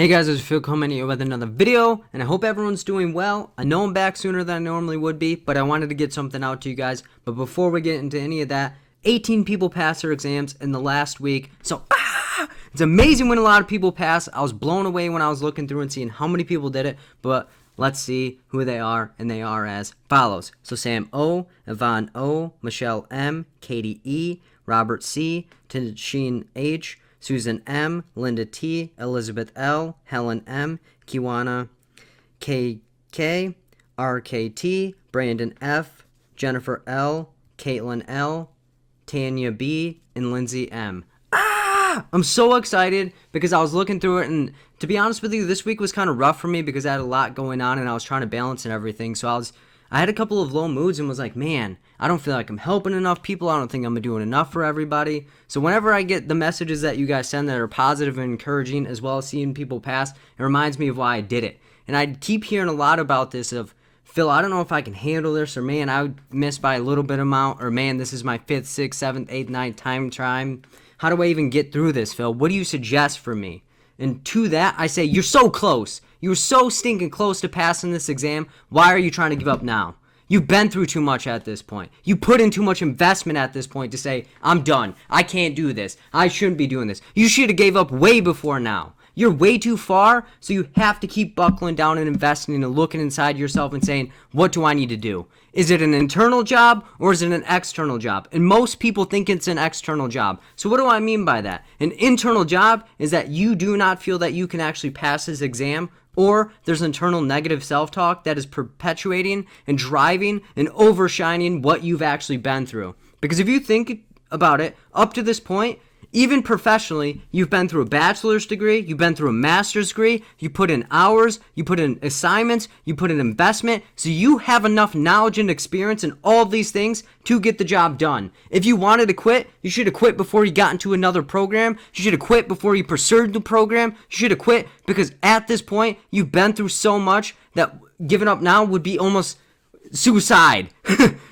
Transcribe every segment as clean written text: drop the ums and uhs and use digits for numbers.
Hey guys, it's Phil coming here with another video, and I hope everyone's doing well. I know I'm back sooner than I normally would be, but I wanted to get something out to you guys. But before we get into any of that, 18 people passed their exams in the last week, so it's amazing when a lot of people pass. I was blown away when I was looking through and seeing how many people did it, but let's see who they are, and they are as follows. So Sam O, Yvonne O, Michelle M, Katie E, Robert C, Tasheen H, Susan M, Linda T, Elizabeth L, Helen M, Kiwana KK, RKT, Brandon F, Jennifer L, Caitlin L, Tanya B, and Lindsay M. I'm so excited because I was looking through it, and to be honest with you, this week was kind of rough for me because I had a lot going on and I was trying to balance and everything. So I had a couple of low moods and was like, man, I don't feel like I'm helping enough people. I don't think I'm doing enough for everybody. So whenever I get the messages that you guys send that are positive and encouraging, as well as seeing people pass, it reminds me of why I did it. And I keep hearing a lot about this of, Phil, I don't know if I can handle this, or man, I would miss by a little bit amount, or man, this is my 5th, 6th, 7th, 8th, 9th time. How do I even get through this, Phil? What do you suggest for me? And to that, I say, you're so close. You're so stinking close to passing this exam. Why are you trying to give up now? You've been through too much at this point. You put in too much investment at this point to say, I'm done. I can't do this. I shouldn't be doing this. You should have gave up way before now. You're way too far, so you have to keep buckling down and investing and looking inside yourself and saying, what do I need to do? Is it an internal job or is it an external job? And most people think it's an external job. So what do I mean by that? An internal job is that you do not feel that you can actually pass this exam, or there's internal negative self-talk that is perpetuating and driving and overshining what you've actually been through. Because if you think about it, up to this point, even professionally, you've been through a bachelor's degree, you've been through a master's degree, you put in hours, you put in assignments, you put in investment, so you have enough knowledge and experience in all of these things to get the job done. If you wanted to quit, you should have quit before you got into another program, you should have quit before you pursued the program, you should have quit because at this point, you've been through so much that giving up now would be almost suicide.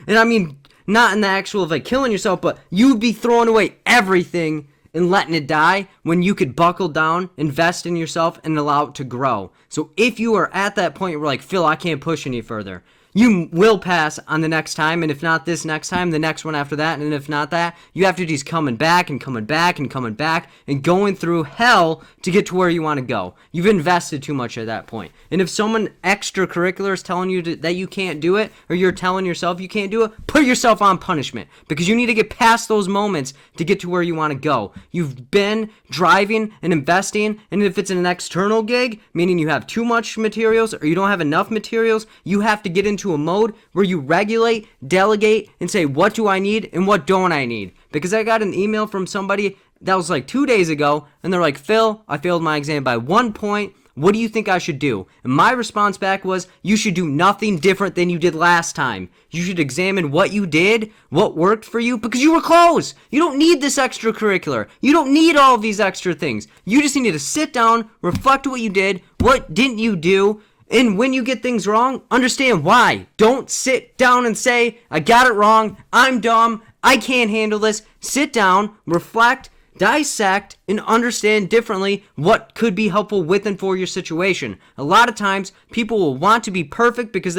And I mean, not in the actual of like killing yourself, but you'd be throwing away everything and letting it die when you could buckle down, invest in yourself, and allow it to grow. So if you are at that point where like, Phil, I can't push any further, you will pass on the next time, and if not this next time, the next one after that, and if not that, you have to just coming back and coming back and coming back and going through hell to get to where you want to go. You've invested too much at that point. And if someone extracurricular is telling you that you can't do it, or you're telling yourself you can't do it, put yourself on punishment, because you need to get past those moments to get to where you want to go. You've been driving and investing, and if it's an external gig, meaning you have too much materials or you don't have enough materials, you have to get into a mode where you regulate, delegate, and say, what do I need and what don't I need? Because I got an email from somebody that was like 2 days ago, and they're like, Phil, I failed my exam by 1 point. What do you think I should do? And my response back was, you should do nothing different than you did last time. You should examine what you did, what worked for you, because you were close. You don't need this extracurricular. You don't need all of these extra things. You just need to sit down, reflect what you did, what didn't you do, and when you get things wrong, understand why. Don't sit down and say, I got it wrong, I'm dumb, I can't handle this. Sit down, reflect, dissect, and understand differently what could be helpful with and for your situation. A lot of times, people will want to be perfect because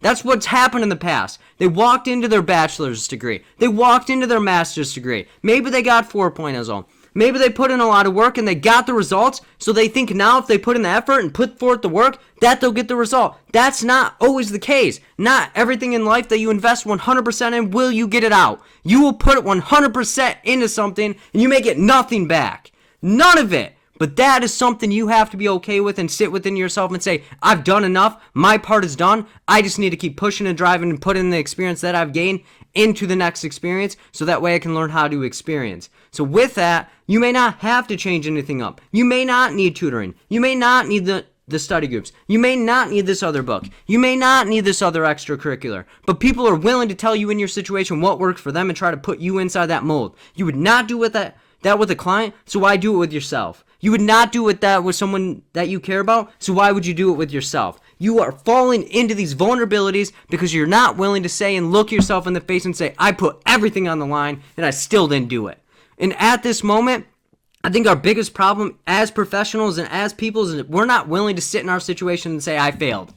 that's what's happened in the past. They walked into their bachelor's degree. They walked into their master's degree. Maybe they got 4.0. Maybe they put in a lot of work and they got the results, so they think now if they put in the effort and put forth the work, that they'll get the result. That's not always the case. Not everything in life that you invest 100% in will you get it out. You will put it 100% into something and you may get nothing back. None of it. But that is something you have to be okay with and sit within yourself and say, I've done enough. My part is done. I just need to keep pushing and driving and put in the experience that I've gained into the next experience so that way I can learn how to experience. So with that, you may not have to change anything up. You may not need tutoring. You may not need the study groups. You may not need this other book. You may not need this other extracurricular. But people are willing to tell you in your situation what works for them and try to put you inside that mold. You would not do with that with a client, so why do it with yourself? You would not do with that with someone that you care about, so why would you do it with yourself? You are falling into these vulnerabilities because you're not willing to say and look yourself in the face and say, I put everything on the line and I still didn't do it. And at this moment, I think our biggest problem as professionals and as people is that we're not willing to sit in our situation and say, I failed.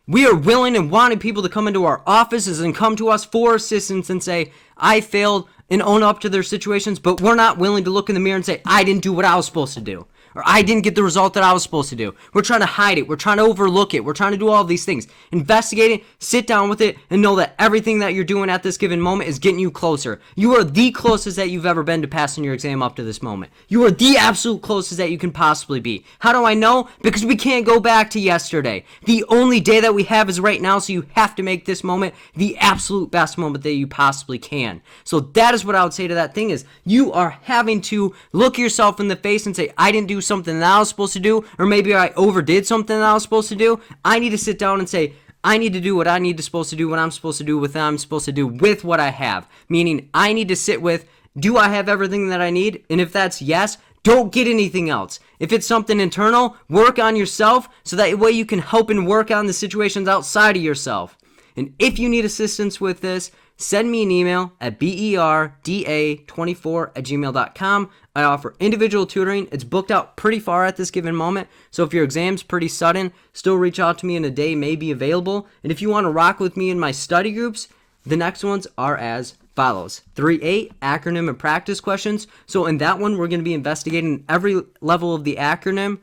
We are willing and wanting people to come into our offices and come to us for assistance and say, I failed, and own up to their situations, but we're not willing to look in the mirror and say, I didn't do what I was supposed to do. Or I didn't get the result that I was supposed to do. We're trying to hide it. We're trying to overlook it. We're trying to do all of these things. Investigate it, sit down with it, and know that everything that you're doing at this given moment is getting you closer. You are the closest that you've ever been to passing your exam up to this moment. You are the absolute closest that you can possibly be. How do I know? Because we can't go back to yesterday. The only day that we have is right now, so you have to make this moment the absolute best moment that you possibly can. So that is what I would say to that thing is, you are having to look yourself in the face and say, I didn't do something that I was supposed to do, or maybe I overdid something that I was supposed to do. I need to sit down and say, I need to do what I need to supposed to do, what I'm supposed to do, what I'm supposed to do with what I have. Meaning, I need to sit with, do I have everything that I need? And if that's yes, don't get anything else. If it's something internal, work on yourself so that way you can help and work on the situations outside of yourself. And if you need assistance with this, send me an email at berda24@gmail.com. I offer individual tutoring. It's booked out pretty far at this given moment, so if your exam's pretty sudden, still reach out to me in a day, may be available. And if you want to rock with me in my study groups, the next ones are as follows. 3A, acronym and practice questions. So in that one, we're going to be investigating every level of the acronym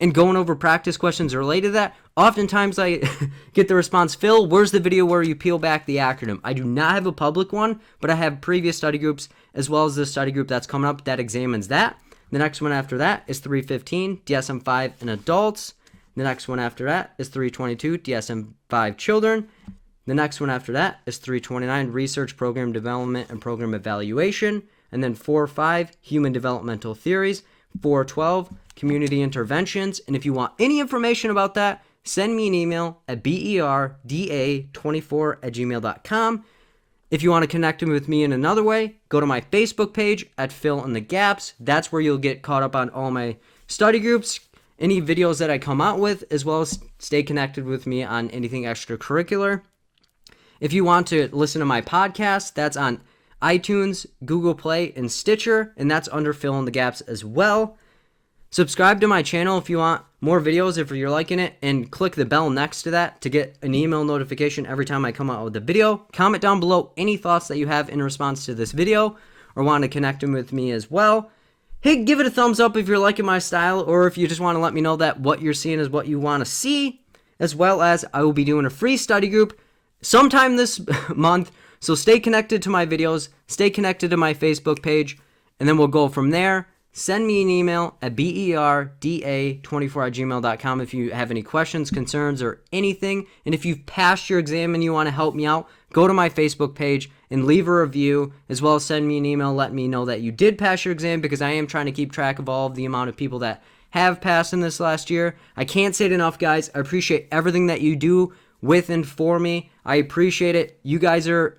and going over practice questions related to that. Oftentimes I get the response, Phil, where's the video where you peel back the acronym? I do not have a public one, but I have previous study groups as well as the study group that's coming up that examines that. The next one after that is 315, DSM-5 and adults. The next one after that is 322, DSM-5 children. The next one after that is 329, research, program development, and program evaluation. And then 4.5, human developmental theories. 4.12, community interventions. And if you want any information about that, send me an email at berda24@gmail.com. If you want to connect with me in another way, go to my Facebook page at Fill in the Gaps. That's where you'll get caught up on all my study groups, any videos that I come out with, as well as stay connected with me on anything extracurricular. If you want to listen to my podcast, that's on iTunes, Google Play, and Stitcher, and that's under Fill in the Gaps as well. Subscribe to my channel if you want more videos, if you're liking it, and click the bell next to that to get an email notification every time I come out with a video. Comment down below any thoughts that you have in response to this video or want to connect them with me as well. Hey, give it a thumbs up if you're liking my style, or if you just want to let me know that what you're seeing is what you want to see, as well as I will be doing a free study group sometime this month. So stay connected to my videos, stay connected to my Facebook page, and then we'll go from there. Send me an email at berda24@gmail.com if you have any questions, concerns, or anything. And if you've passed your exam and you want to help me out, go to my Facebook page and leave a review, as well as send me an email letting me know that you did pass your exam, because I am trying to keep track of all of the amount of people that have passed in this last year. I can't say it enough, guys. I appreciate everything that you do with and for me. I appreciate it. You guys are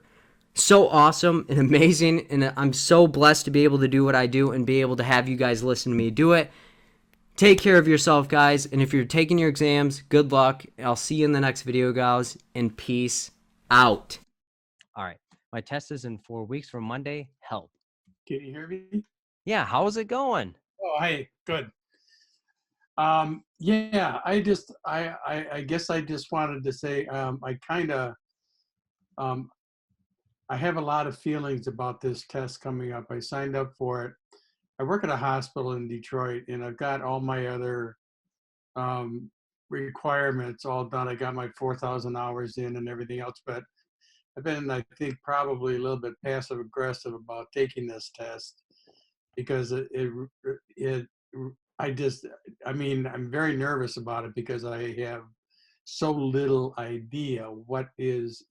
so awesome and amazing, and I'm so blessed to be able to do what I do and be able to have you guys listen to me do it. Take care of yourself, guys, and if you're taking your exams, good luck. I'll see you in the next video, guys, and peace out. All right, my test is in 4 weeks from Monday. Help. Can you hear me? Yeah, how's it going? Oh, hey, good. Yeah, I guess I just wanted to say, I have a lot of feelings about this test coming up. I signed up for it. I work at a hospital in Detroit, and I've got all my other requirements all done. I got my 4,000 hours in and everything else, but I've been, I think, probably a little bit passive aggressive about taking this test, because I'm very nervous about it, because I have so little idea what is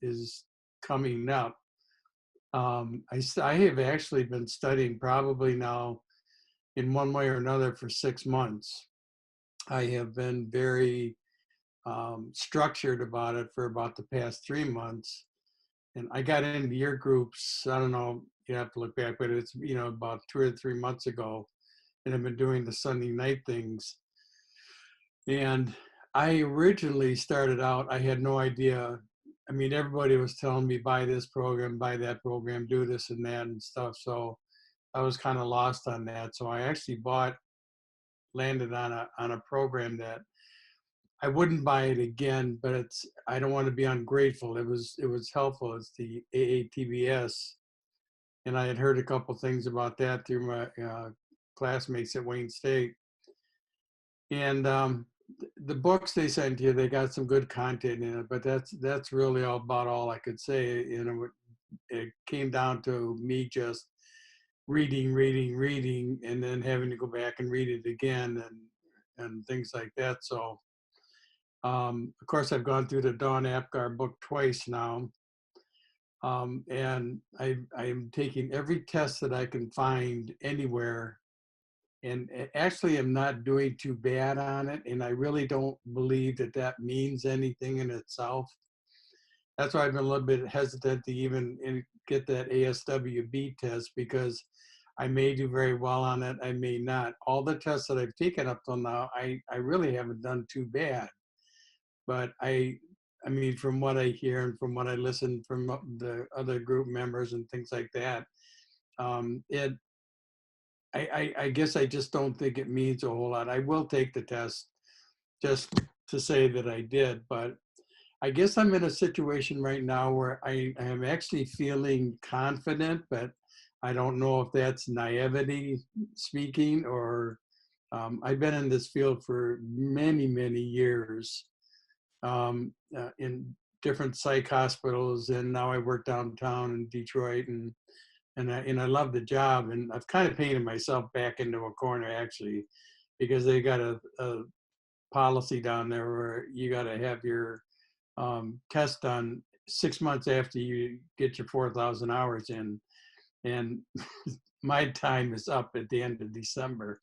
coming up. I have actually been studying probably now in one way or another for 6 months. I have been very structured about it for about the past 3 months. And I got into your groups, I don't know, you have to look back, but it's, about 2 or 3 months ago. And I've been doing the Sunday night things. And I originally started out, I had no idea. I mean, everybody was telling me, buy this program, buy that program, do this and that and stuff. So I was kind of lost on that. So I actually landed on a program that I wouldn't buy it again, but I don't want to be ungrateful. It was helpful. It's the AATBS, and I had heard a couple things about that through my classmates at Wayne State. And the books they sent you, they got some good content in it, but that's really about all I could say. It came down to me just reading, and then having to go back and read it again and things like that. So, of course, I've gone through the Dawn Apgar book twice now, and I'm taking every test that I can find anywhere, and actually I'm not doing too bad on it, and I really don't believe that that means anything in itself. That's why I've been a little bit hesitant to even get that ASWB test, because I may do very well on it, I may not. All the tests that I've taken up till now, I really haven't done too bad. But I mean, from what I hear and from what I listen from the other group members and things like that, it I guess I just don't think it means a whole lot. I will take the test just to say that I did, but I guess I'm in a situation right now where I am actually feeling confident, but I don't know if that's naivety speaking, or I've been in this field for many, many years, in different psych hospitals, and now I work downtown in Detroit, and I love the job, and I've kind of painted myself back into a corner actually, because they got a policy down there where you got to have your test done 6 months after you get your 4,000 hours in, and my time is up at the end of December.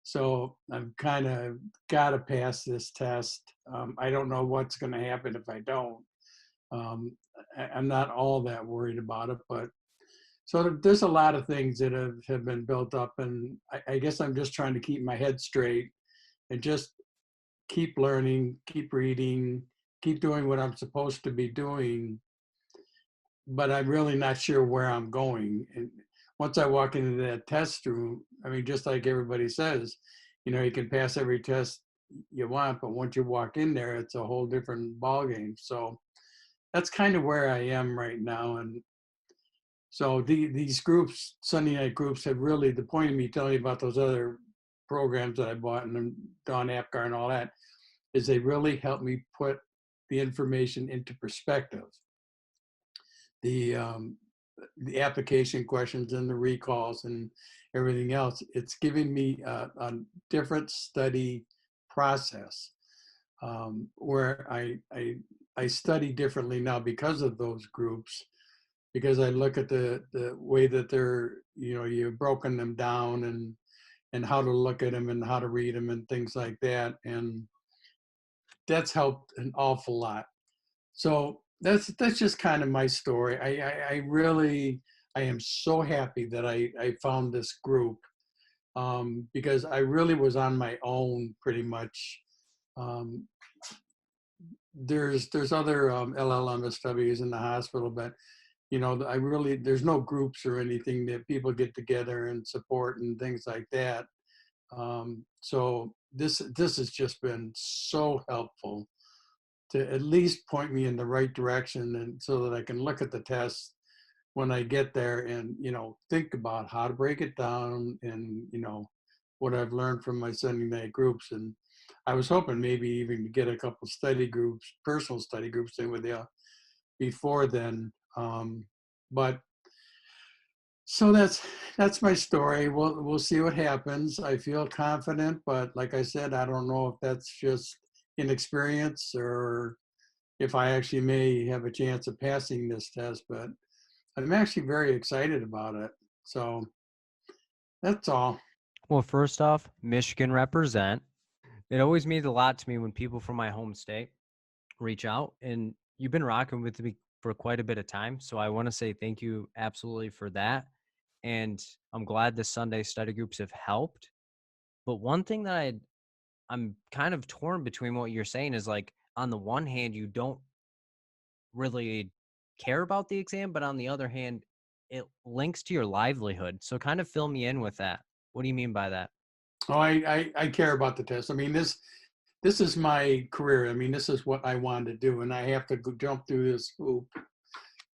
So I've kind of got to pass this test. I don't know what's going to happen if I don't. Um, I'm not all that worried about it, but so there's a lot of things that have been built up, and I guess I'm just trying to keep my head straight and just keep learning, keep reading, keep doing what I'm supposed to be doing, but I'm really not sure where I'm going. And once I walk into that test room, I mean, just like everybody says, you can pass every test you want, but once you walk in there, it's a whole different ballgame. So that's kind of where I am right now. And so these groups, Sunday night groups, have really, the point of me telling you about those other programs that I bought and Dawn Apgar and all that, is they really help me put the information into perspective. The um, the application questions and the recalls and everything else, it's giving me a different study process, where I study differently now because of those groups, because I look at the way that you've broken them down, and how to look at them and how to read them and things like that. And that's helped an awful lot. So that's just kind of my story. I really, I am so happy that I found this group, because I really was on my own pretty much. Um, there's other LLMSWs in the hospital, but there's no groups or anything that people get together and support and things like that. So this has just been so helpful to at least point me in the right direction, and so that I can look at the test when I get there, and think about how to break it down, and what I've learned from my Sunday night groups. And I was hoping maybe even to get a couple study groups, personal study groups in with you before then. But so that's my story. We'll see what happens. I feel confident, but like I said, I don't know if that's just inexperience, or if I actually may have a chance of passing this test, but I'm actually very excited about it. So that's all. Well, first off, Michigan represent. It always means a lot to me when people from my home state reach out, and you've been rocking with me for quite a bit of time. So I want to say thank you absolutely for that. And I'm glad the Sunday study groups have helped. But one thing that I'm kind of torn between what you're saying is, like, on the one hand, you don't really care about the exam, but on the other hand, it links to your livelihood. So kind of fill me in with that. What do you mean by that? Oh, I care about the test. I mean, this is my career. I mean, this is what I want to do, and I have to jump through this hoop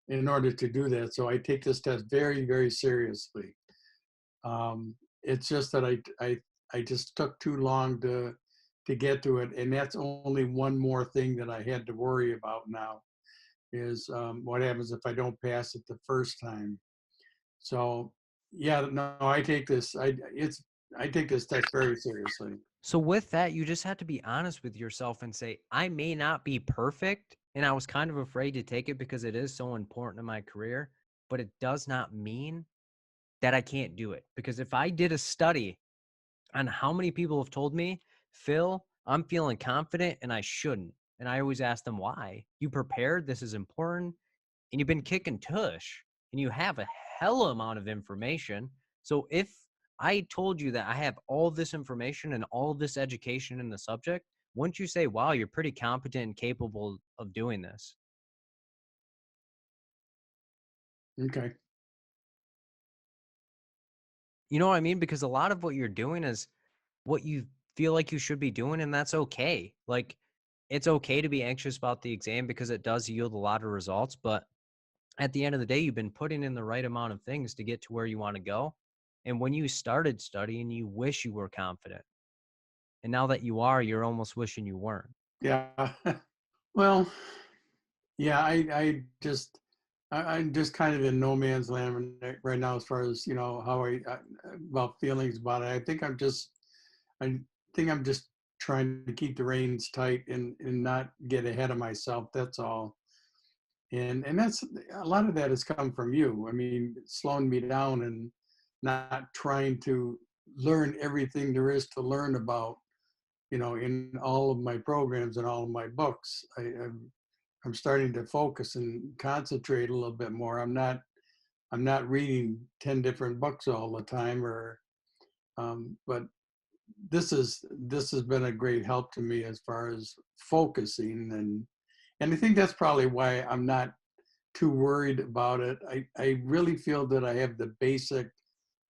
in order to do that. So I take this test very, very seriously. It's just that I just took too long to get to it, and that's only one more thing that I had to worry about now is what happens if I don't pass it the first time. So yeah, no, I take this test very seriously. So with that, you just have to be honest with yourself and say, I may not be perfect. And I was kind of afraid to take it because it is so important in my career, but it does not mean that I can't do it. Because if I did a study on how many people have told me, Phil, I'm feeling confident and I shouldn't. And I always ask them why. You prepared, this is important, and you've been kicking tush, and you have a hell amount of information. So if I told you that I have all this information and all this education in the subject, wouldn't you say, wow, you're pretty competent and capable of doing this? Okay. You know what I mean? Because a lot of what you're doing is what you feel like you should be doing, and that's okay. Like, it's okay to be anxious about the exam because it does yield a lot of results, but at the end of the day, you've been putting in the right amount of things to get to where you want to go. And when you started studying, you wish you were confident. And now that you are, you're almost wishing you weren't. Yeah. Well, yeah, I'm just kind of in no man's land right now as far as how about feelings about it. I think I'm just trying to keep the reins tight and not get ahead of myself. That's all. And that's a lot of that has come from you. I mean, slowing me down and not trying to learn everything there is to learn about, in all of my programs and all of my books. I'm starting to focus and concentrate a little bit more. I'm not reading 10 different books all the time but this has been a great help to me as far as focusing and I think that's probably why I'm not too worried about it. I really feel that I have the basic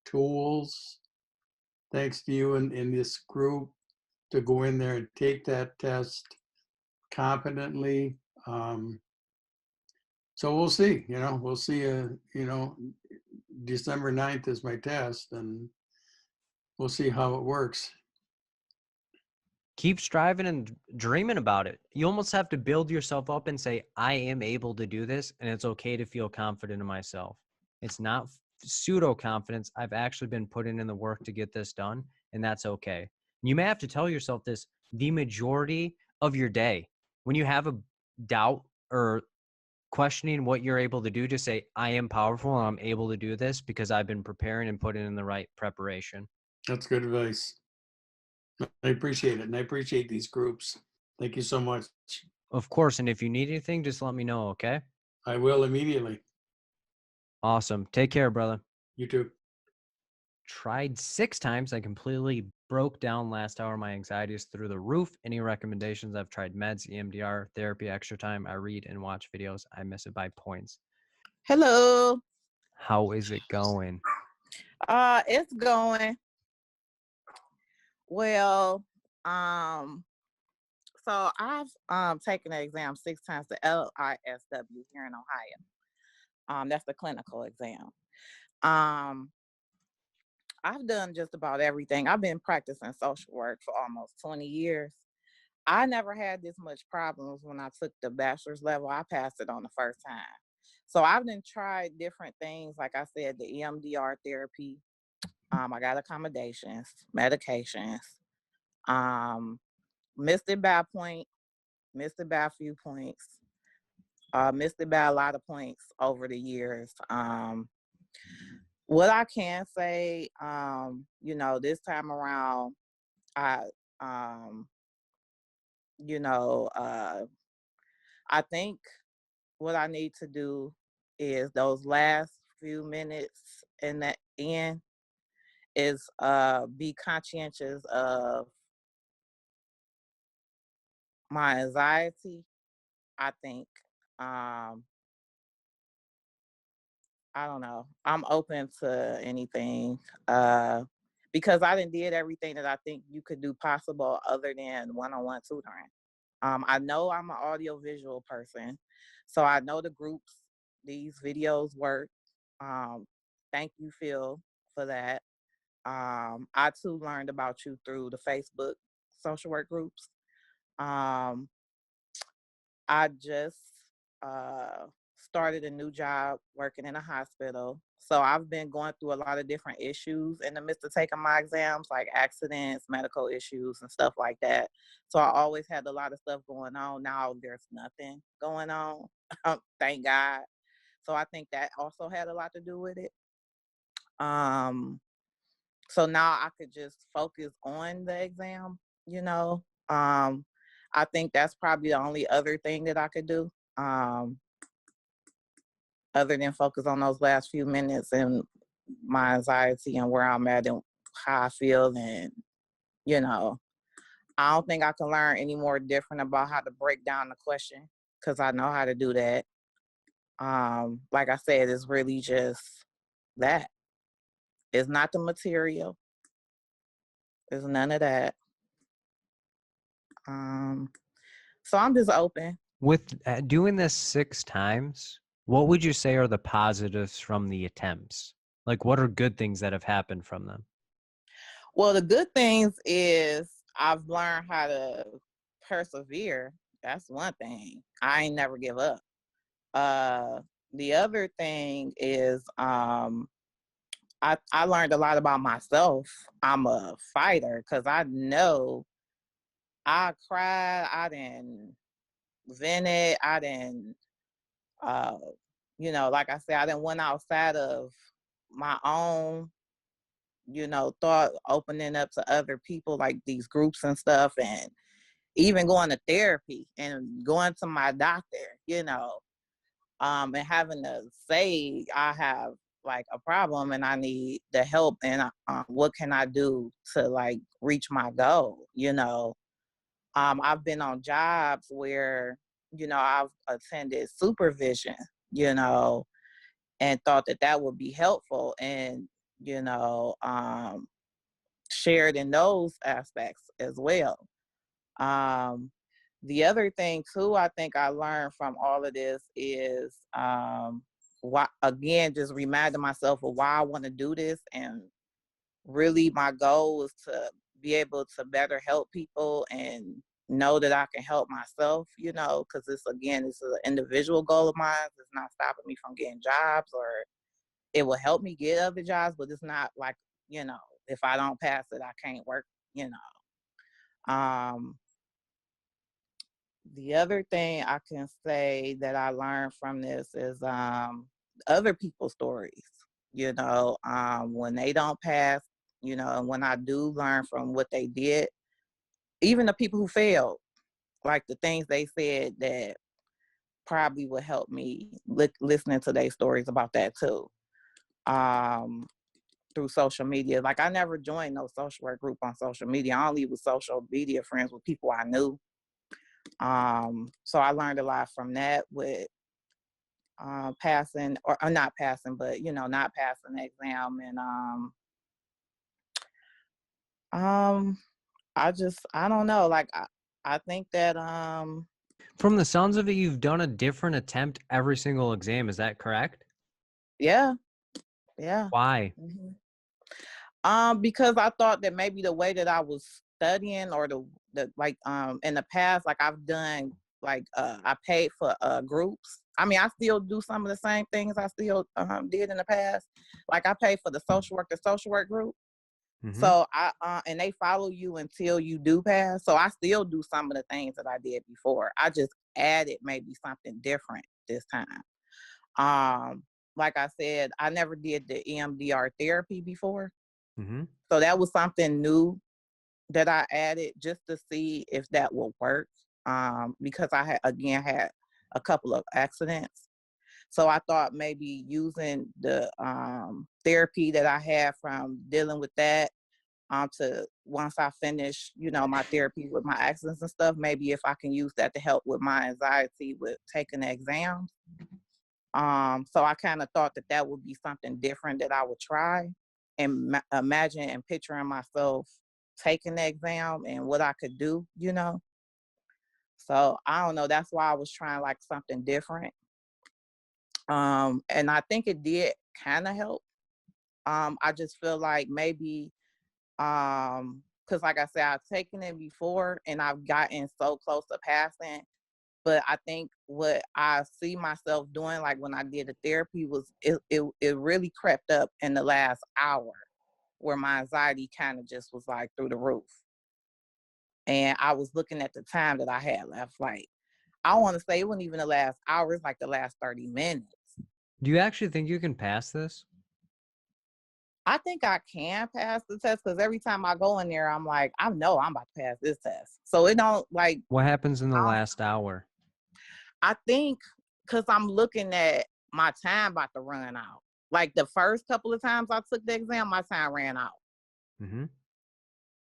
tools, thanks to you and in this group, to go in there and take that test competently. Um, so we'll see, we'll see, December 9th is my test and we'll see how it works. Keep striving and dreaming about it. You almost have to build yourself up and say, I am able to do this, and it's okay to feel confident in myself. It's not pseudo confidence. I've actually been putting in the work to get this done, and that's okay. You may have to tell yourself this the majority of your day. When you have a doubt or questioning what you're able to do, to say, I am powerful and I'm able to do this because I've been preparing and putting in the right preparation. That's good advice. I appreciate it. And I appreciate these groups. Thank you so much. Of course. And if you need anything, just let me know. Okay. I will immediately. Awesome. Take care, brother. You too. Tried 6 times. I completely broke down last hour. My anxiety is through the roof. Any recommendations? I've tried meds, EMDR, therapy, extra time. I read and watch videos. I miss it by points. Hello. How is it going? It's going well. Um, so I've taken the exam 6 times, the LISW here in Ohio. That's the clinical exam. Um, I've done just about everything. I've been practicing social work for almost 20 years. I never had this much problems when I took the bachelor's level. I passed it on the first time. So I've been tried different things, like I said, the EMDR therapy. I got accommodations, medications. Um, missed it by a point, missed it by a few points, missed it by a lot of points over the years. What I can say, this time around, I, um, you know, uh, I think what I need to do is those last few minutes in the end is be conscientious of my anxiety. I think um, I don't know. I'm open to anything because I done did everything that I think you could do possible other than one-on-one tutoring. I know I'm an audio-visual person, so I know the groups, these videos work. Um, Thank you, Phil, for that. I too learned about you through the Facebook social work groups. Um, I just started a new job working in a hospital. So I've been going through a lot of different issues in the midst of taking my exams, like accidents, medical issues, and stuff like that. So I always had a lot of stuff going on. Now there's nothing going on. Thank God. So I think that also had a lot to do with it. Um, so now I could just focus on the exam, you know. I think that's probably the only other thing that I could do. Other than focus on those last few minutes and my anxiety and where I'm at and how I feel. And, you know, I don't think I can learn any more different about how to break down the question because I know how to do that. Like I said, it's really just that. It's not the material. It's none of that. So I'm just open. With doing this 6 times, what would you say are the positives from the attempts? Like, what are good things that have happened from them? Well, the good things is I've learned how to persevere. That's one thing. I ain't never give up. The other thing is I learned a lot about myself. I'm a fighter because I know I cried, I didn't vented, I didn't you know, like I said, I didn't went outside of my own, you know, thought opening up to other people like these groups and stuff, and even going to therapy and going to my doctor, you know, and having to say I have like a problem and I need the help and what can I do to like reach my goal, you know. I've been on jobs where, you know, I've attended supervision, you know, and thought that that would be helpful and, you know, shared in those aspects as well. The other thing too, I think I learned from all of this is why, again, just reminding myself of why I want to do this. And really my goal is to be able to better help people and know that I can help myself, you know, because this, again, is an individual goal of mine. It's not stopping me from getting jobs, or it will help me get other jobs, but it's not like, you know, if I don't pass it, I can't work, you know. The other thing I can say that I learned from this is other people's stories, you know, when they don't pass, you know, and when I do learn from what they did, even the people who failed, like the things they said that probably would help me listening to their stories about that too. Through social media. Like I never joined no social work group on social media. I only was social media friends with people I knew. So I learned a lot from that with passing or not passing, but you know, not passing the exam. And I don't know. Like I think that From the sounds of it, you've done a different attempt every single exam. Is that correct? yeah. Why? Mm-hmm. Because I thought that maybe the way that I was studying or the like in the past, like I've done like I paid for groups. I mean, I still do some of the same things I still did in the past. Like I paid for the social work group. Mm-hmm. So I and they follow you until you do pass. So I still do some of the things that I did before. I just added maybe something different this time. Like I said, I never did the EMDR therapy before. Mm-hmm. So that was something new that I added just to see if that would work. Because I had a couple of accidents. So I thought maybe using the therapy that I had from dealing with that to once I finish, you know, my therapy with my accidents and stuff, maybe if I can use that to help with my anxiety with taking the exams. So I kind of thought that that would be something different that I would try, and imagine and picturing myself taking the exam and what I could do, you know. So I don't know. That's why I was trying like something different. And I think it did kind of help. I just feel like maybe because like I said, I've taken it before and I've gotten so close to passing. But I think what I see myself doing, like when I did the therapy, was it really crept up in the last hour, where my anxiety kind of just was like through the roof. And I was looking at the time that I had left. Like, I want to say it wasn't even the last hour, it's like the last 30 minutes. Do you actually think you can pass this? I think I can pass the test because every time I go in there, I'm like, I know I'm about to pass this test. So it don't like, What happens in the I don't- last hour? I think because I'm looking at my time about to run out. Like the first couple of times I took the exam, my time ran out. Mm-hmm.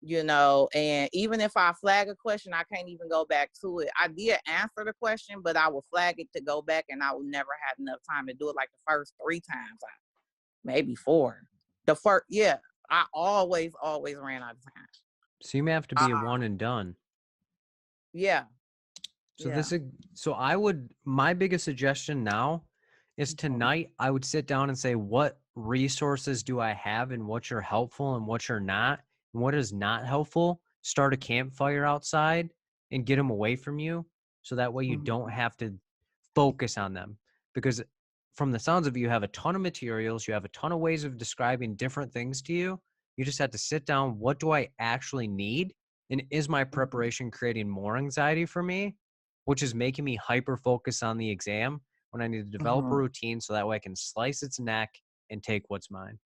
You know, and even if I flag a question, I can't even go back to it. I did answer the question, but I will flag it to go back, and I will never have enough time to do it. Like the first 3 times, maybe 4. The first, yeah, I always ran out of time. So you may have to be a one and done. Yeah, So yeah. my biggest suggestion now is Mhm. tonight I would sit down and say, what resources do I have and what are helpful and what are not, and what is not helpful. Start a campfire outside and get them away from you. So that way you don't have to focus on them, because from the sounds of it, you have a ton of materials, you have a ton of ways of describing different things to you. You just have to sit down. What do I actually need? And is my preparation creating more anxiety for me, which is making me hyper focus on the exam when I need to develop a routine so that way I can slice its neck and take what's mine?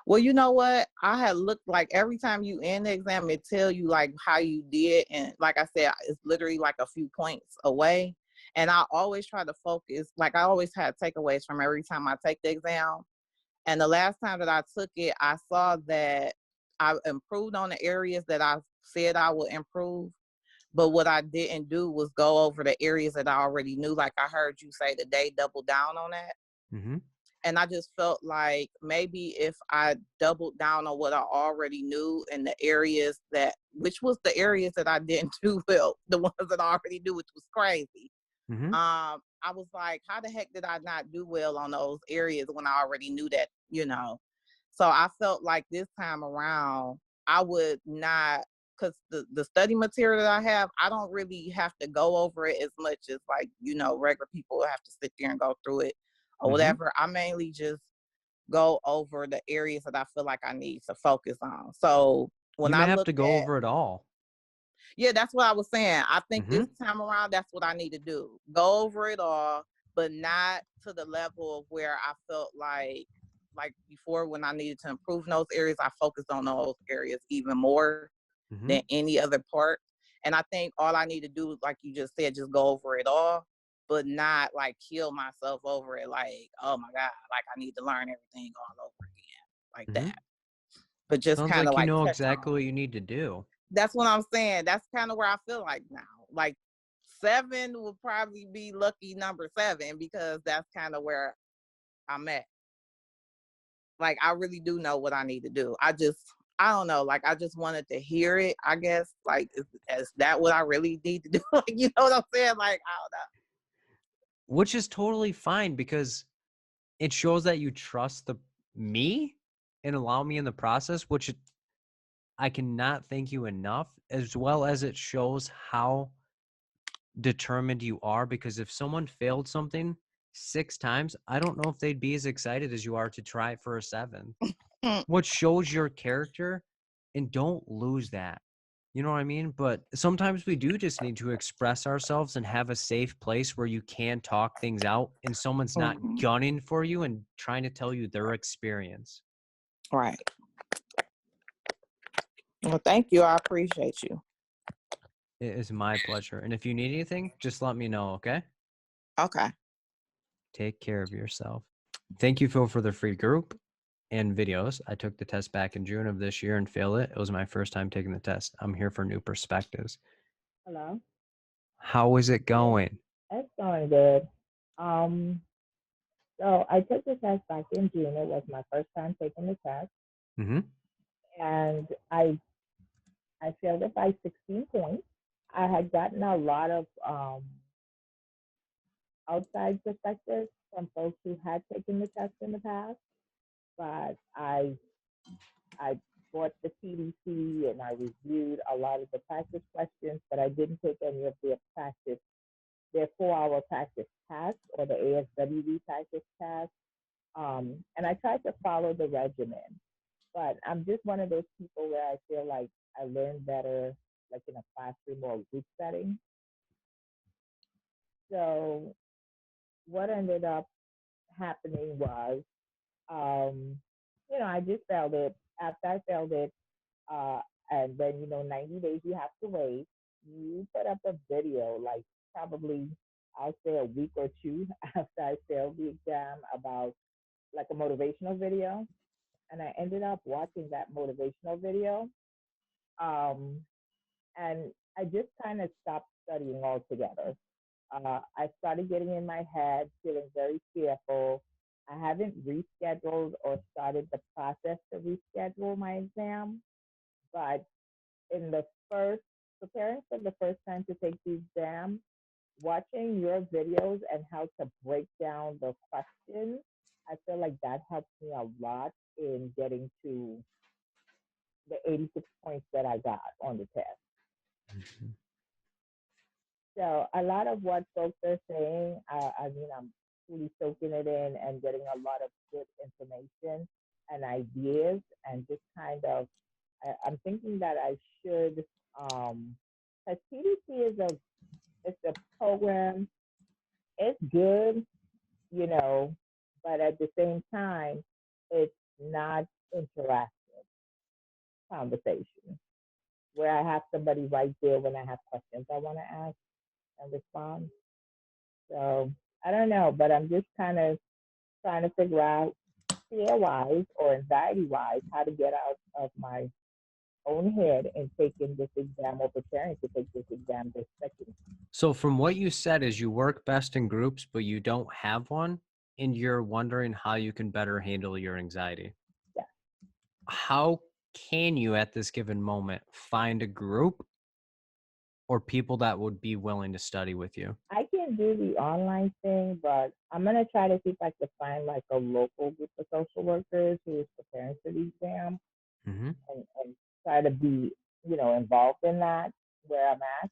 Well, you know what? I had looked, like every time you end the exam, it tell you like how you did, and like I said, it's literally like a few points away. And I always try to focus. Like I always had takeaways from every time I take the exam. And the last time that I took it, I saw that I improved on the areas that I said I would improve. But what I didn't do was go over the areas that I already knew. Like I heard you say that they doubled down on that. Mm-hmm. And I just felt like maybe if I doubled down on what I already knew in the areas which was the areas that I didn't do well, the ones that I already knew, which was crazy. Mm-hmm. I was like, how the heck did I not do well on those areas when I already knew that, you know? So I felt like this time around, I would not, because the study material that I have, I don't really have to go over it as much as like, you know, regular people have to sit there and go through it or whatever. I mainly just go over the areas that I feel like I need to focus on. So when You I may have looked to go at, over it all. yeah, that's what I was saying. I think Mm-hmm. this time around, that's what I need to do. Go over it all, but not to the level of where I felt like before when I needed to improve in those areas, I focused on those areas even more Mm-hmm. than any other part. And I think all I need to do, like you just said, just go over it all, but not like kill myself over it. Like, oh my God, like I need to learn everything all over again, like Mm-hmm. that. But just Sounds kind of like you like know touch exactly on. what you need to do. That's what I'm saying. That's kind of where I feel like now. Like 7 will probably be lucky number 7 because that's kind of where I'm at. Like I really do know what I need to do. I don't know. Like I just wanted to hear it. I guess like is that what I really need to do? Like you know what I'm saying? Like I don't know. Which is totally fine, because it shows that you trust me and allow me in the process, which I cannot thank you enough, as well as it shows how determined you are. Because if someone failed something 6 times, I don't know if they'd be as excited as you are to try it for a 7th. What shows your character, and don't lose that. You know what I mean? But sometimes we do just need to express ourselves and have a safe place where you can talk things out and someone's not Mhm. gunning for you and trying to tell you their experience. Right. Well, thank you. I appreciate you. It is my pleasure. And if you need anything, just let me know, okay? Okay. Take care of yourself. Thank you, Phil, for the free group and videos. I took the test back in June of this year and failed it. It was my first time taking the test. I'm here for new perspectives. Hello. How is it going? It's going good. Um, So I took the test back in June. It was my first time taking the test, Mm-hmm. and I failed it by 16 points. I had gotten a lot of outside perspectives from folks who had taken the test in the past, but I bought the CDC and I reviewed a lot of the practice questions, but I didn't take any of their 4-hour practice tasks or the ASWB practice tasks. And I tried to follow the regimen, but I'm just one of those people where I feel like I learn better like in a classroom or group setting. So what ended up happening was, um, I just failed it. After I failed it, uh, and then 90 days you have to wait. You put up a video, like probably I'll say a week or two after I failed the exam, about like a motivational video, and I ended up watching that motivational video, um, and I just kind of stopped studying altogether. I started getting in my head, feeling very fearful. I haven't rescheduled or started the process to reschedule my exam, but in the first, preparing for the first time to take the exam, watching your videos and how to break down the questions, I feel like that helped me a lot in getting to the 86 points that I got on the test. Mm-hmm. So a lot of what folks are saying, I mean, I'm really soaking it in and getting a lot of good information and ideas, and just kind of, I'm thinking that I should, because TDC it's a program, it's good, you know, but at the same time, it's not interactive conversation where I have somebody right there when I have questions I want to ask and respond. So I don't know, but I'm just kind of trying to figure out fear wise or anxiety wise how to get out of my own head and taking this exam or preparing to take this exam this second. So from what you said is you work best in groups, but you don't have one, and you're wondering how you can better handle your anxiety. Yeah. How can you at this given moment find a group or people that would be willing to study with you? I can do the online thing, but I'm gonna try to see if I can find like a local group of social workers who is preparing for the exam, Mm-hmm. and try to be, involved in that where I'm at.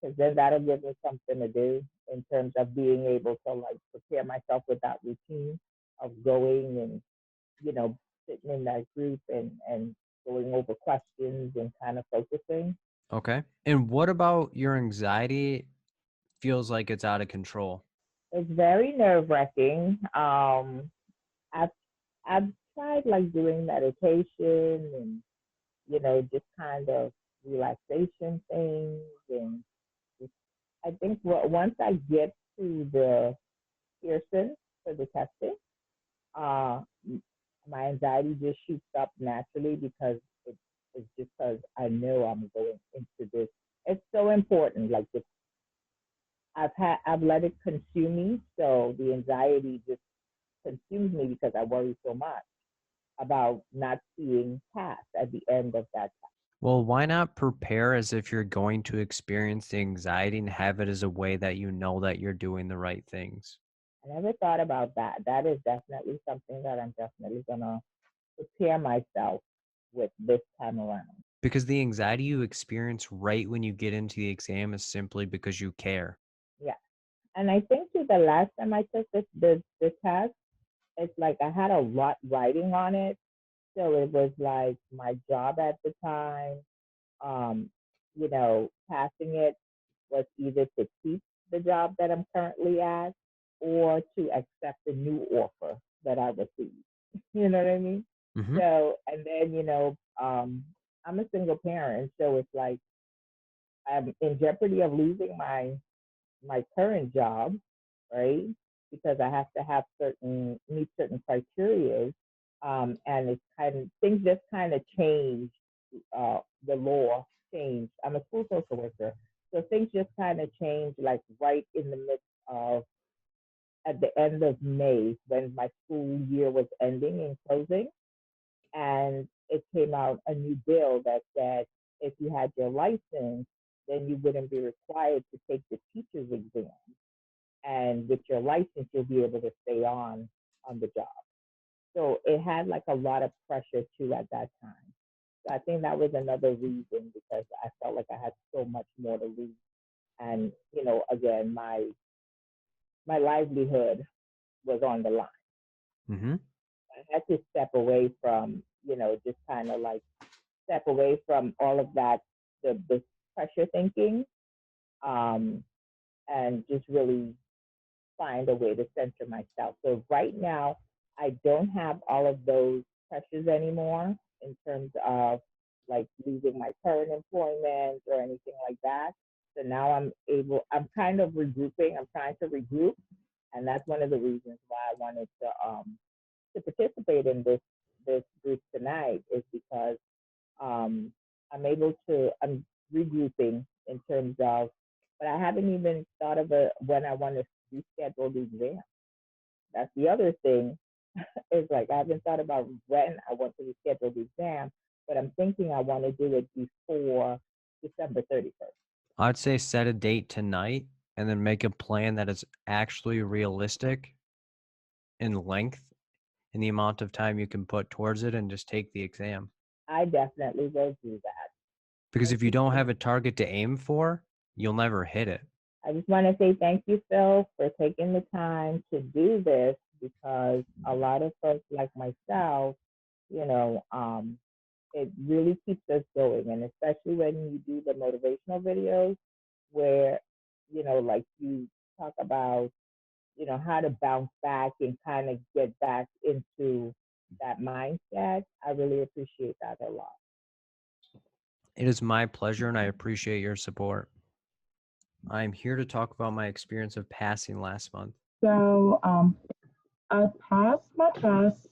Because then that'll give me something to do in terms of being able to like prepare myself with that routine of going and, you know, sitting in that group and going over questions and kind of focusing. Okay. And what about your anxiety feels like it's out of control? It's very nerve wracking. I've I've tried like doing meditation and, just kind of relaxation things, and just, I think once I get to the Pearson for the testing, uh, my anxiety just shoots up naturally because it's just because I know I'm going into this. It's so important. Like I've let it consume me, so the anxiety just consumes me because I worry so much about not seeing past at the end of that. Well, why not prepare as if you're going to experience the anxiety and have it as a way that you know that you're doing the right things? I never thought about that. That is definitely something that I'm definitely gonna prepare myself with this time around. Because the anxiety you experience right when you get into the exam is simply because you care. Yeah. And I think too, the last time I took the test, it's like I had a lot writing on it. So it was like my job at the time, um, passing it was either to keep the job that I'm currently at or to accept a new offer that I received. You know what I mean? Mm-hmm. So, and then, I'm a single parent. So it's like I'm in jeopardy of losing my current job, right? Because I have to have meet certain criteria, and it's kind of things just kind of change. The law changed. I'm a school social worker, so things just kind of change, like right in the midst of at the end of May when my school year was ending and closing. And it came out a new bill that said if you had your license, then you wouldn't be required to take the teacher's exam. And with your license, you'll be able to stay on the job. So it had like a lot of pressure too at that time. So I think that was another reason because I felt like I had so much more to lose. And, again, my livelihood was on the line. Mm-hmm. I had to step away from, just kind of like step away from all of that, the pressure thinking, and just really find a way to center myself. So right now, I don't have all of those pressures anymore in terms of like losing my current employment or anything like that. So now I'm kind of regrouping. I'm trying to regroup. And that's one of the reasons why I wanted to participate in this group tonight is because I'm regrouping in terms of, but I haven't even thought of when I want to reschedule the exam. That's the other thing is like I haven't thought about when I want to reschedule the exam, but I'm thinking I want to do it before December 31st. I'd say set a date tonight and then make a plan that is actually realistic in length and the amount of time you can put towards it and just take the exam. I definitely will do that. Because if you don't have a target to aim for, you'll never hit it. I just want to say thank you, Phil, for taking the time to do this because a lot of folks like myself, it really keeps us going. And especially when you do the motivational videos where, like you talk about, how to bounce back and kind of get back into that mindset. I really appreciate that a lot. It is my pleasure and I appreciate your support. I'm here to talk about my experience of passing last month. So I passed my test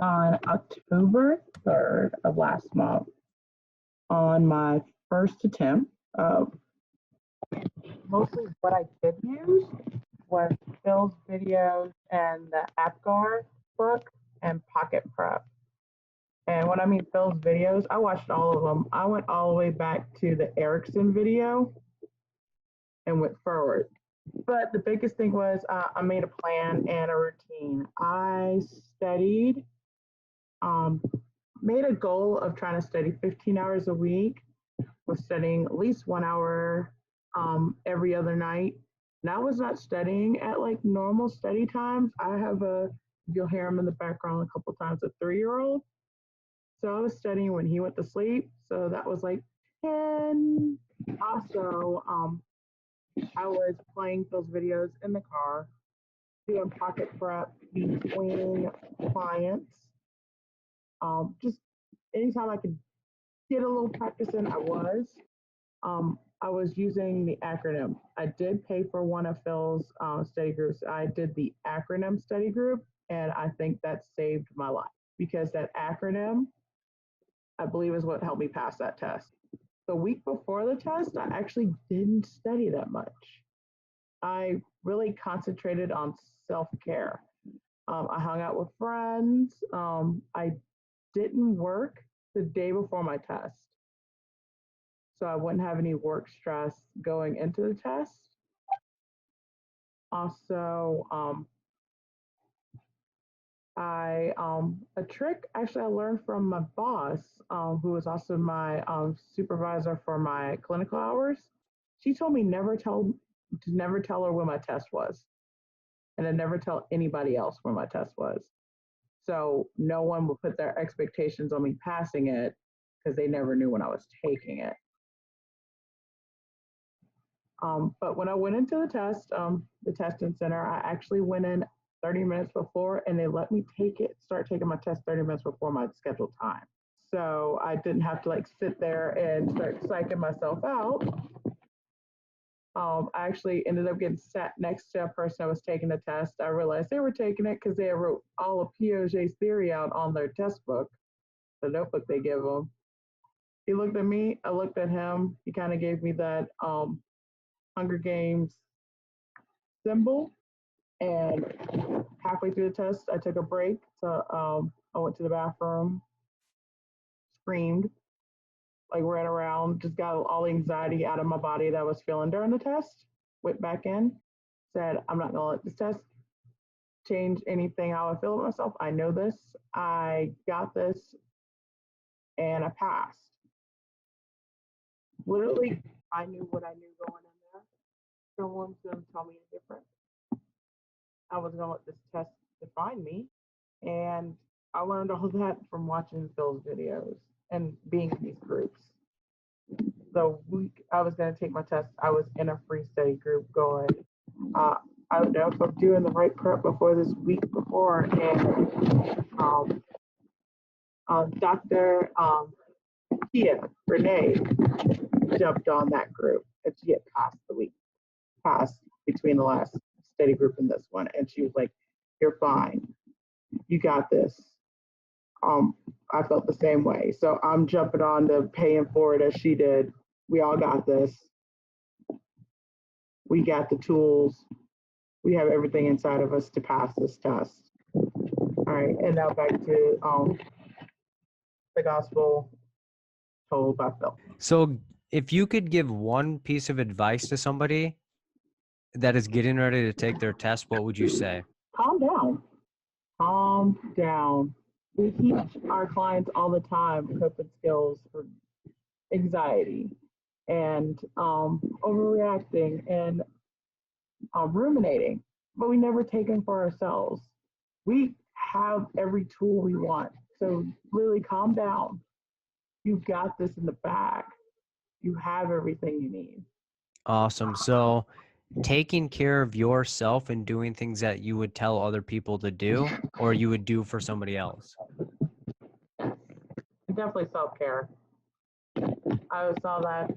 on October 3rd of last month on my first attempt. Mostly what I did use was Phil's videos and the AppGuard book and Pocket Prep. And when I mean Phil's videos, I watched all of them. I went all the way back to the Erickson video and went forward. But the biggest thing was I made a plan and a routine. I studied, made a goal of trying to study 15 hours a week, was studying at least 1 hour every other night. And I was not studying at like normal study times. I have you'll hear him in the background a couple times, a 3-year-old. So I was studying when he went to sleep. So that was like 10. Also, I was playing those videos in the car, doing pocket prep between clients. Just anytime I could get a little practice in, I was. I was using the acronym. I did pay for one of Phil's study groups. I did the acronym study group, and I think that saved my life because that acronym, I believe, is what helped me pass that test. The week before the test, I actually didn't study that much. I really concentrated on self-care. I hung out with friends. I didn't work the day before my test, so I wouldn't have any work stress going into the test. Also, a trick actually I learned from my boss, who was also my supervisor for my clinical hours. She told me never tell her when my test was, and to never tell anybody else when my test was. So no one would put their expectations on me passing it because they never knew when I was taking it. But when I went into the testing center, I actually went in 30 minutes before, and they let me start taking my test 30 minutes before my scheduled time. So I didn't have to like sit there and start psyching myself out. I actually ended up getting sat next to a person that was taking the test. I realized they were taking it because they wrote all of Piaget's theory out on their test book, the notebook they give them. He looked at me, I looked at him. He kind of gave me that Hunger Games symbol, And halfway through the test, I took a break. So I went to the bathroom, screamed, like ran around, just got all the anxiety out of my body that I was feeling during the test. Went back in, said, I'm not gonna let this test change anything how I feel about myself. I know this, I got this, and I passed. Literally, I knew what I knew going in there. No one's gonna tell me any different. I was gonna let this test define me. And I learned all that from watching Phil's videos and being in these groups. The week I was going to take my test, I was in a free study group going, I don't know if I'm doing the right prep before this week before. And Dr. Kia Renee jumped on that group, and she had passed between the last study group and this one. And she was like, you're fine. You got this. I felt the same way. So I'm jumping on to paying for it as she did. We all got this. We got the tools. We have everything inside of us to pass this test. All right, and now back to the gospel told by Phil. So if you could give one piece of advice to somebody that is getting ready to take their test, what would you say? Calm down. Calm down. We teach our clients all the time coping skills for anxiety and overreacting and ruminating, but we never take them for ourselves. We have every tool we want. So really calm down. You've got this in the bag. You have everything you need. Awesome. So taking care of yourself and doing things that you would tell other people to do or you would do for somebody else. Definitely self-care. I saw that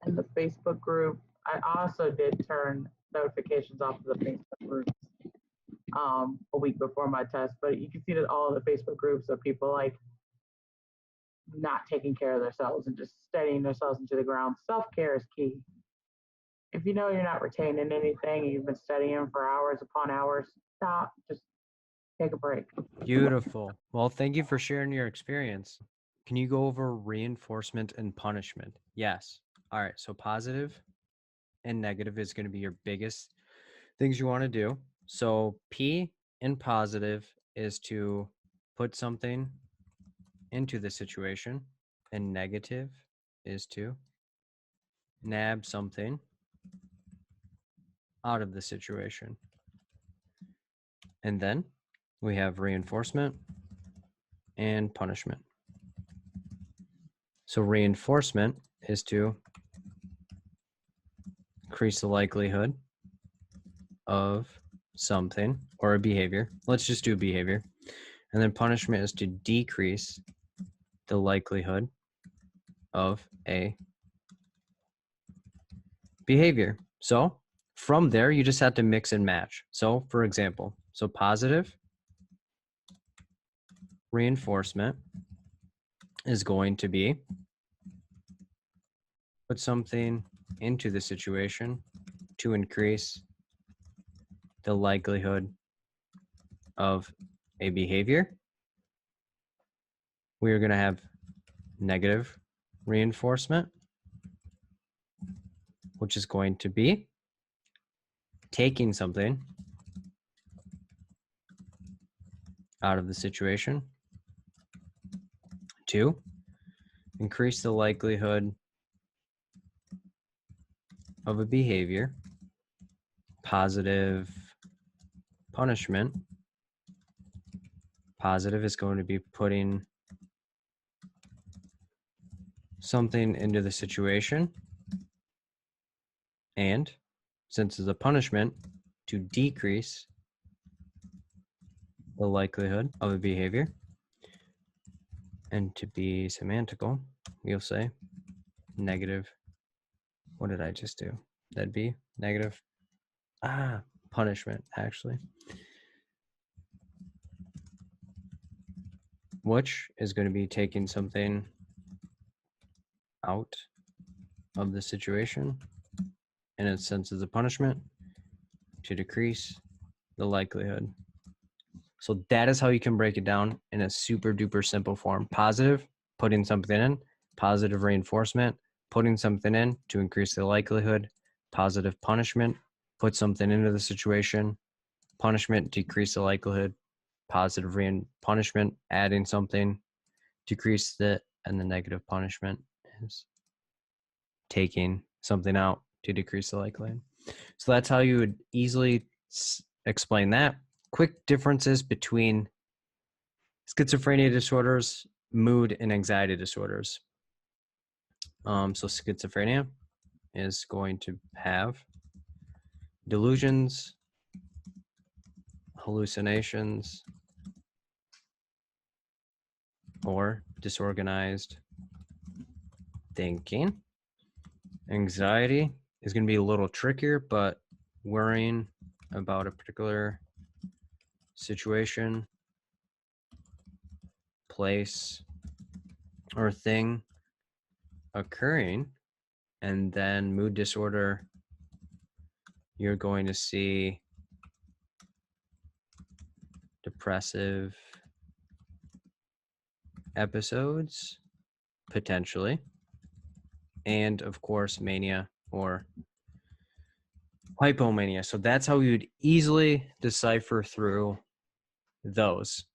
in the Facebook group. I also did turn notifications off of the Facebook groups a week before my test, but you can see that all of the Facebook groups are people like not taking care of themselves and just studying themselves into the ground. Self-care is key. If you know you're not retaining anything, you've been studying for hours upon hours, stop, just take a break. Beautiful. Well, thank you for sharing your experience. Can you go over reinforcement and punishment? Yes. All right. So positive and negative is going to be your biggest things you want to do. So P in positive is to put something into the situation, and negative is to nab something out of the situation. And then we have reinforcement and punishment. So reinforcement is to increase the likelihood of something or a behavior. Let's just do behavior. And then punishment is to decrease the likelihood of a behavior. So from there, you just have to mix and match. So for example, so positive reinforcement is going to be put something into the situation to increase the likelihood of a behavior. We are going to have negative reinforcement, which is going to be taking something out of the situation to increase the likelihood of a behavior. Positive punishment. Positive is going to be putting something into the situation, and since it's a punishment, to decrease the likelihood of a behavior. And to be semantical, you'll say negative. What did I just do? That'd be negative punishment, actually, which is going to be taking something out of the situation in a sense as a punishment to decrease the likelihood. So that is how you can break it down in a super duper simple form. Positive, putting something in. Positive reinforcement, putting something in to increase the likelihood. Positive punishment, put something into the situation. Punishment, decrease the likelihood. Positive punishment, adding something, decrease the, and the negative punishment is taking something out to decrease the likelihood. So that's how you would easily explain that. Quick differences between schizophrenia disorders, mood, and anxiety disorders. So schizophrenia is going to have delusions, hallucinations, or disorganized thinking. Anxiety is going to be a little trickier, but worrying about a particular situation, place, or thing occurring. And then mood disorder, you're going to see depressive episodes, potentially, and of course, mania or hypomania. So that's how you'd easily decipher through those.